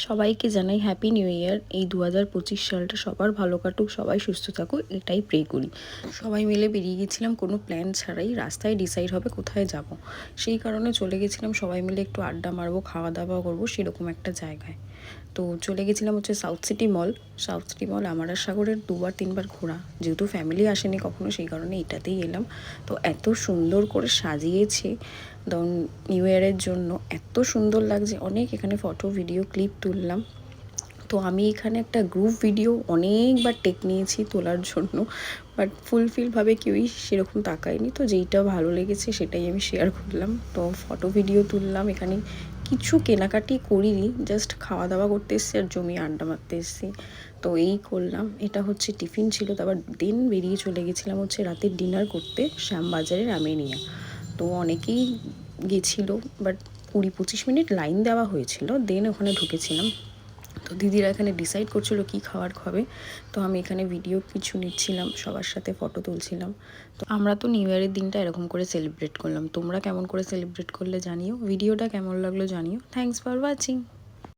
সবাইকে জানাই happy new year. এই 2025 সালটা সবার ভালো কাটুক, সবাই সুস্থ থাকুক, এটাই প্রে করি। সবাই মিলে বেরিয়ে গেছিলাম কোনো প্ল্যান ছাড়াই, রাস্তায় ডিসাইড হবে কোথায় যাব। সেই কারণে চলে গেছিলাম সবাই মিলে একটু আড্ডা মারবো, খাওয়া দাওয়া করবো, সেরকম একটা জায়গায়। তো চলে গেছিলাম হচ্ছে সাউথ সিটি মল। সাউথ সিটি মল আমার আর সাগরের 2-3 বার ঘোরা, যেহেতু ফ্যামিলি আসেনি কখনো সেই কারণে এটাতেই এলাম। তো এত সুন্দর করে সাজিয়েছে নিউ ইয়ারের জন্য, এত সুন্দর লাগছে। অনেক এখানে ফটো ভিডিও ক্লিপ তুললাম। তো আমি এখানে একটা গ্রুপ ভিডিও অনেকবার টেক নিয়েছি তোলার জন্য, বাট ফুলফিলভাবে কেউই সেরকম তাকায়নি। তো যেইটা ভালো লেগেছে সেটাই আমি শেয়ার করলাম। তো ফটো ভিডিও তুললাম। এখানে কিছু কেনাকাটি করিনি, জাস্ট খাওয়া দাওয়া করতে এসেছি আর জমিয়ে আড্ডা মারতে এসেছি। তো এই করলাম। এটা হচ্ছে টিফিন ছিল। তারপর দিন বেরিয়ে চলে গেছিলাম হচ্ছে রাতের ডিনার করতে শ্যামবাজারের আমেনিয়া। তো অনেকেই গেছিলো, বাট 20-25 মিনিট লাইন দেওয়া হয়েছিল, দেন ওখানে ঢুকেছিলাম। তো দিদিরা এখানে ডিসাইড করছিল কি খাবার খাবে। তো আমি এখানে ভিডিও কিছু নিচ্ছিলাম, সবার সাথে ফটো তুলছিলাম। তো আমরা তো নিউ ইয়ারের দিনটা এরকম করে সেলিব্রেট করলাম। তোমরা কেমন করে সেলিব্রেট করলে জানিও, ভিডিওটা কেমন লাগলো জানিও। Thanks for watching.